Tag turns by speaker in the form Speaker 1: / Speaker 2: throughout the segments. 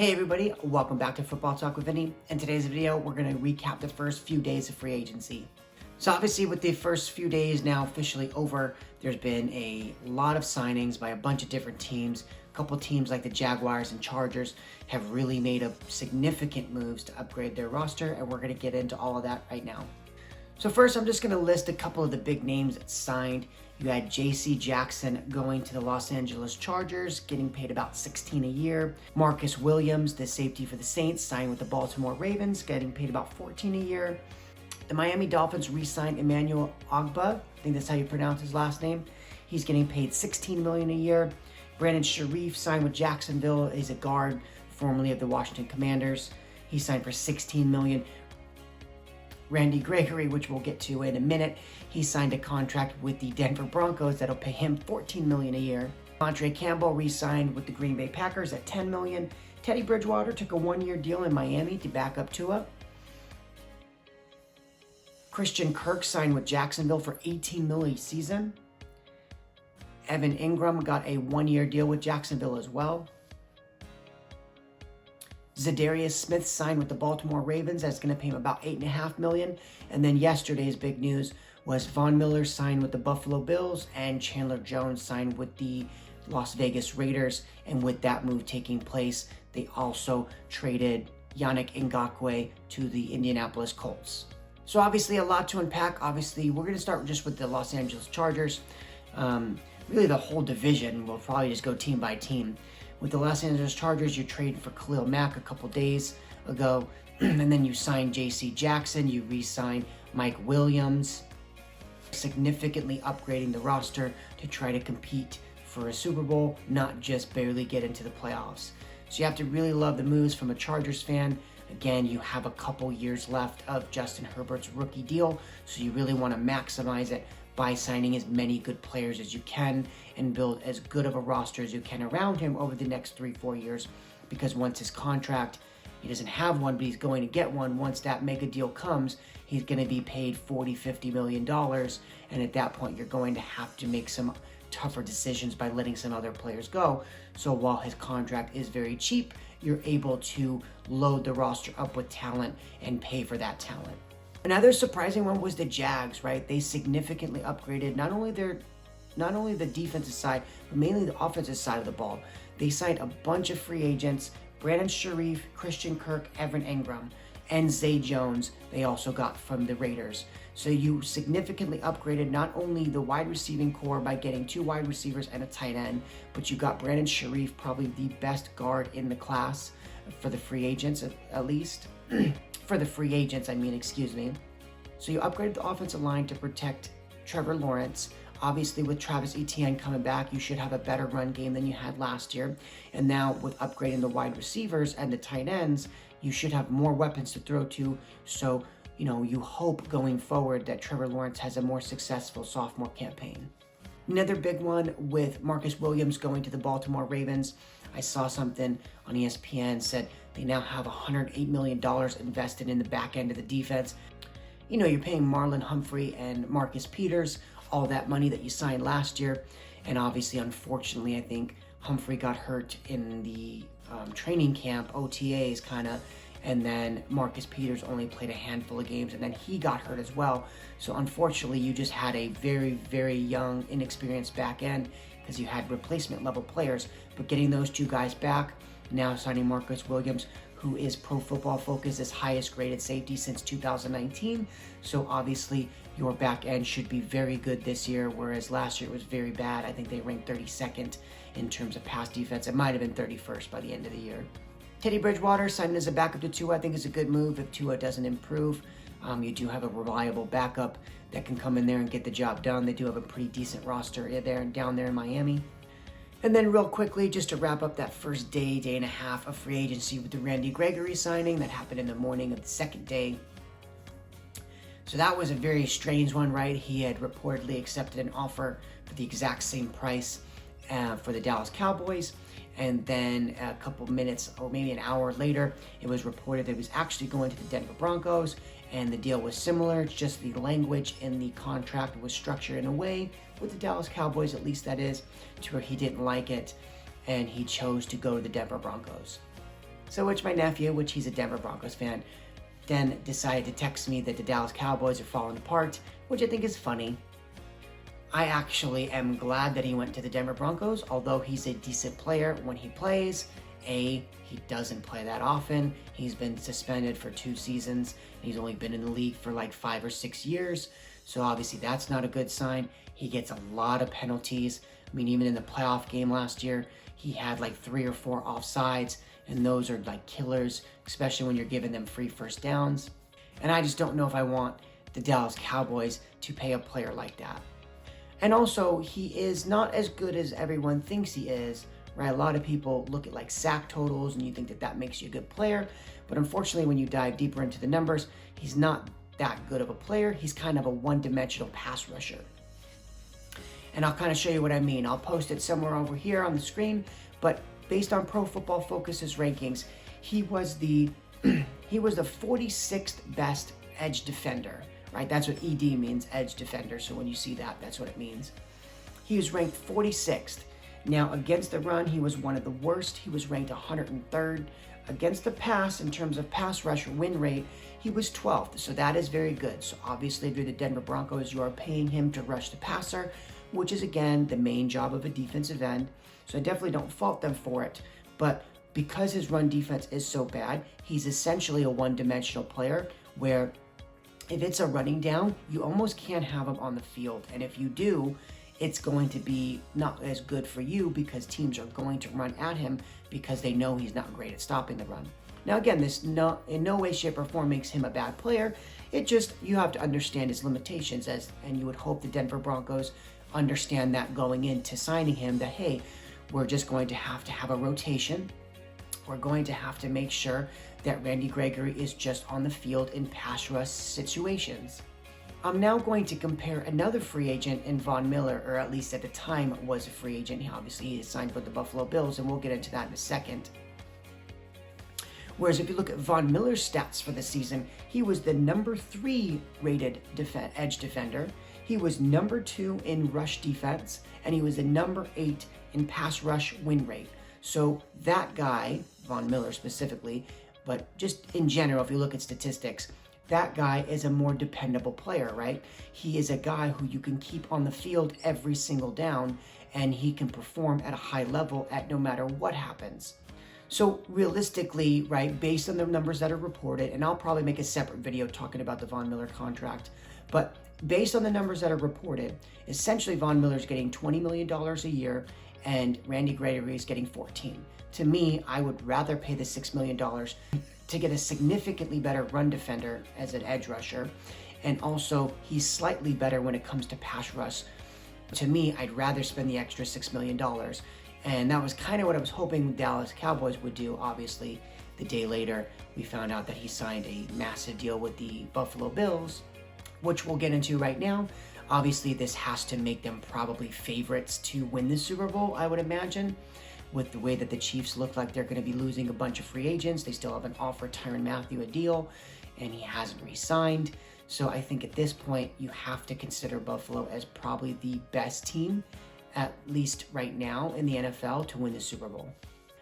Speaker 1: Hey everybody, welcome back to Football Talk with Vinny. In today's video, we're going to recap the first few days of free agency. So obviously with the first few days now officially over, there's been a lot of signings by a bunch of different teams. A couple teams like the Jaguars and Chargers have really made a significant moves to upgrade their roster, and we're going to get into all of that right now. So first, I'm just going to list a couple of the big names that signed. You had J.C. Jackson going to the Los Angeles Chargers, getting paid about $16 a year. Marcus Williams, the safety for the Saints, signed with the Baltimore Ravens, getting paid about $14 a year. The Miami Dolphins re-signed Emmanuel Ogbah. I think that's how you pronounce his last name. He's getting paid $16 million a year. Brandon Scherff signed with Jacksonville. He's a guard, formerly of the Washington Commanders. He signed for $16 million. Randy Gregory, which we'll get to in a minute, he signed a contract with the Denver Broncos that'll pay him $14 million a year. Montre Campbell re-signed with the Green Bay Packers at $10 million. Teddy Bridgewater took a one-year deal in Miami to back up Tua. Christian Kirk signed with Jacksonville for $18 million a season. Evan Ingram got a one-year deal with Jacksonville as well. Za'Darius Smith signed with the Baltimore Ravens. That's going to pay him about $8.5 million. And then yesterday's big news was Von Miller signed with the Buffalo Bills and Chandler Jones signed with the Las Vegas Raiders. And with that move taking place, they also traded Yannick Ngakoue to the Indianapolis Colts. So obviously a lot to unpack. Obviously, we're going to start just with the Los Angeles Chargers. Really the whole division. We'll probably just go team by team. With the Los Angeles Chargers, you traded for Khalil Mack a couple days ago, and then you signed J.C. Jackson, you re-signed Mike Williams, significantly upgrading the roster to try to compete for a Super Bowl, not just barely get into the playoffs. So you have to really love the moves from a Chargers fan. Again, you have a couple years left of Justin Herbert's rookie deal, so you really want to maximize it by signing as many good players as you can and build as good of a roster as you can around him over the next 3-4 years. Because once his contract, he doesn't have one, but he's going to get one. Once that mega deal comes, he's going to be paid $40-50 million. And at that point, you're going to have to make some tougher decisions by letting some other players go. So while his contract is very cheap, you're able to load the roster up with talent and pay for that talent. Another surprising one was the Jags, right? They significantly upgraded not only the defensive side, but mainly the offensive side of the ball. They signed a bunch of free agents: Brandon Scherff, Christian Kirk, Evan Ingram, and Zay Jones. They also got from the Raiders. So you significantly upgraded not only the wide receiving core by getting 2 wide receivers and a tight end, but you got Brandon Scherff, probably the best guard in the class for the free agents, at least. For the free agents, excuse me. So you upgraded the offensive line to protect Trevor Lawrence. Obviously, with Travis Etienne coming back, you should have a better run game than you had last year. And now with upgrading the wide receivers and the tight ends, you should have more weapons to throw to. So, you hope going forward that Trevor Lawrence has a more successful sophomore campaign. Another big one with Marcus Williams going to the Baltimore Ravens. I saw something on ESPN said they now have $108 million invested in the back end of the defense. You're paying Marlon Humphrey and Marcus Peters all that money that you signed last year. And obviously, unfortunately, I think Humphrey got hurt in the training camp, OTAs and then Marcus Peters only played a handful of games, and then he got hurt as well. So unfortunately, you just had a very, very young, inexperienced back end because you had replacement level players. But getting those 2 guys back, now signing Marcus Williams, who is Pro Football Focus's highest graded safety since 2019. So obviously, your back end should be very good this year, whereas last year it was very bad. I think they ranked 32nd in terms of pass defense. It might have been 31st by the end of the year. Teddy Bridgewater signed as a backup to Tua. I think is a good move if Tua doesn't improve. You do have a reliable backup that can come in there and get the job done. They do have a pretty decent roster down there in Miami. And then real quickly, just to wrap up that first day and a half of free agency with the Randy Gregory signing that happened in the morning of the second day. So that was a very strange one, right? He had reportedly accepted an offer for the exact same price for the Dallas Cowboys. And then a couple minutes or maybe an hour later, it was reported that he was actually going to the Denver Broncos, and the deal was similar. It's just the language in the contract was structured in a way with the Dallas Cowboys, at least that is, to where he didn't like it, and he chose to go to the Denver Broncos. So which my nephew, which he's a Denver Broncos fan, then decided to text me that the Dallas Cowboys are falling apart, which I think is funny. I actually am glad that he went to the Denver Broncos, although he's a decent player when he plays. He doesn't play that often. He's been suspended for 2 seasons. He's only been in the league for like 5 or 6 years. So obviously that's not a good sign. He gets a lot of penalties. I mean, even in the playoff game last year, he had like 3 or 4 offsides, and those are like killers, especially when you're giving them free first downs. And I just don't know if I want the Dallas Cowboys to pay a player like that. And also, he is not as good as everyone thinks he is, right? A lot of people look at like sack totals and you think that that makes you a good player. But unfortunately, when you dive deeper into the numbers, he's not that good of a player. He's kind of a one-dimensional pass rusher. And I'll kind of show you what I mean. I'll post it somewhere over here on the screen. But based on Pro Football Focus's rankings, he was the 46th best edge defender. Right, that's what ED means, edge defender. So when you see that, that's what it means. He was ranked 46th. Now, against the run, he was one of the worst. He was ranked 103rd. Against the pass, in terms of pass rush win rate, he was 12th. So that is very good. So obviously, if you're the Denver Broncos, you are paying him to rush the passer, which is, again, the main job of a defensive end. So I definitely don't fault them for it. But because his run defense is so bad, he's essentially a one-dimensional player where if it's a running down, you almost can't have him on the field. And if you do, it's going to be not as good for you because teams are going to run at him because they know he's not great at stopping the run. Now, again, this in no way, shape, or form makes him a bad player. It just, you have to understand his limitations, and you would hope the Denver Broncos understand that going into signing him, that, hey, we're just going to have a rotation. We're going to have to make sure that Randy Gregory is just on the field in pass rush situations. I'm now going to compare another free agent in Von Miller, or at least at the time was a free agent. He is signed with the Buffalo Bills, and we'll get into that in a second. Whereas if you look at Von Miller's stats for the season, he was the number 3 rated edge defender. He was number 2 in rush defense, and he was the number 8 in pass rush win rate. So that guy, Von Miller specifically, but just in general, if you look at statistics, that guy is a more dependable player, right? He is a guy who you can keep on the field every single down, and he can perform at a high level at no matter what happens. So realistically, right, based on the numbers that are reported, and I'll probably make a separate video talking about the Von Miller contract, but based on the numbers that are reported, essentially Von Miller's getting $20 million a year, and Randy Gregory is getting 14. To me, I would rather pay the $6 million to get a significantly better run defender as an edge rusher, and also he's slightly better when it comes to pass rush. To me, I'd rather spend the extra $6 million, and that was kind of what I was hoping the Dallas Cowboys would do. Obviously, the day later, we found out that he signed a massive deal with the Buffalo Bills, which we'll get into right now. Obviously, this has to make them probably favorites to win the Super Bowl, I would imagine, with the way that the Chiefs look like they're going to be losing a bunch of free agents. They still haven't offered Tyrann Mathieu a deal, and he hasn't re-signed. So I think at this point, you have to consider Buffalo as probably the best team, at least right now in the NFL, to win the Super Bowl.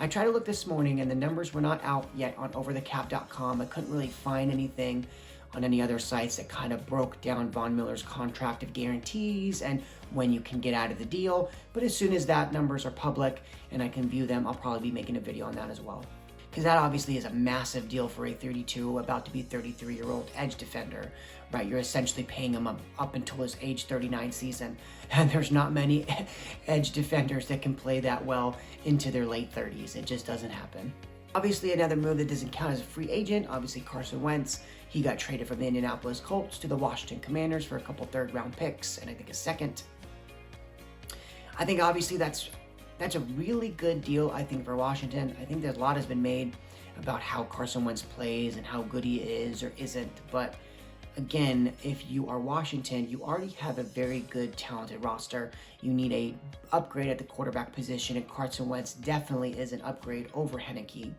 Speaker 1: I tried to look this morning, and the numbers were not out yet on overthecap.com. I couldn't really find anything on any other sites that kind of broke down Von Miller's contract of guarantees and when you can get out of the deal. But as soon as that numbers are public and I can view them, I'll probably be making a video on that as well. Because that obviously is a massive deal for a 32, about to be 33-year-old edge defender, right? You're essentially paying him up until his age 39 season. And there's not many edge defenders that can play that well into their late 30s. It just doesn't happen. Obviously, another move that doesn't count as a free agent, obviously Carson Wentz. He got traded from the Indianapolis Colts to the Washington Commanders for a couple third-round picks and I think a second. I think obviously that's a really good deal, I think, for Washington. I think there's a lot has been made about how Carson Wentz plays and how good he is or isn't. But again, if you are Washington, you already have a very good, talented roster. You need a upgrade at the quarterback position, and Carson Wentz definitely is an upgrade over Heinicke.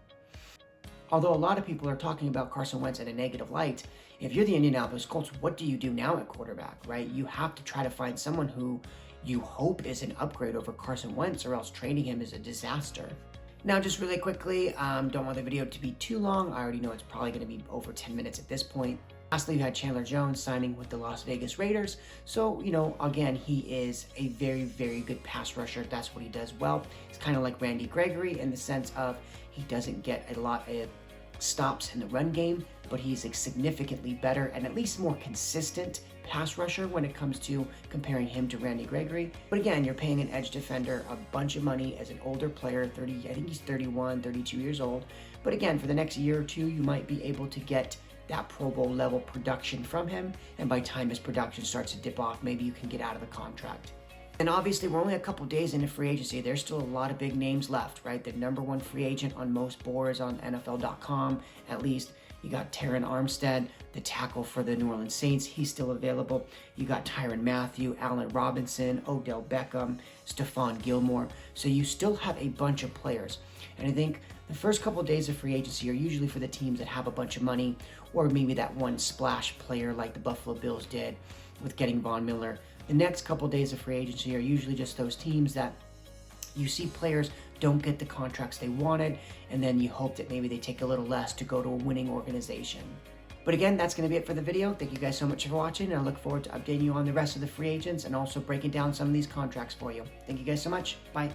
Speaker 1: Although a lot of people are talking about Carson Wentz in a negative light, if you're the Indianapolis Colts, what do you do now at quarterback, right? You have to try to find someone who you hope is an upgrade over Carson Wentz, or else trading him is a disaster. Now, just really quickly, don't want the video to be too long. I already know it's probably going to be over 10 minutes at this point. Lastly, you had Chandler Jones signing with the Las Vegas Raiders. So, again, he is a very, very good pass rusher. That's what he does well. It's kind of like Randy Gregory in the sense of he doesn't get a lot of stops in the run game, but he's a significantly better and at least more consistent pass rusher when it comes to comparing him to Randy Gregory. But again, you're paying an edge defender a bunch of money as an older player, I think he's 31, 32 years old. But again, for the next year or two, you might be able to get that Pro Bowl level production from him. And by the time his production starts to dip off, maybe you can get out of the contract. And obviously, we're only a couple days into free agency. There's still a lot of big names left, right? The number one free agent on most boards on NFL.com, at least. You got Terron Armstead, the tackle for the New Orleans Saints. He's still available. You got Tyrann Mathieu, Allen Robinson, Odell Beckham, Stephon Gilmore. So you still have a bunch of players. And I think the first couple of days of free agency are usually for the teams that have a bunch of money, or maybe that one splash player like the Buffalo Bills did with getting Von Miller. The next couple of days of free agency are usually just those teams that you see players don't get the contracts they wanted, and then you hope that maybe they take a little less to go to a winning organization. But again, that's going to be it for the video. Thank you guys so much for watching, and I look forward to updating you on the rest of the free agents and also breaking down some of these contracts for you. Thank you guys so much. Bye.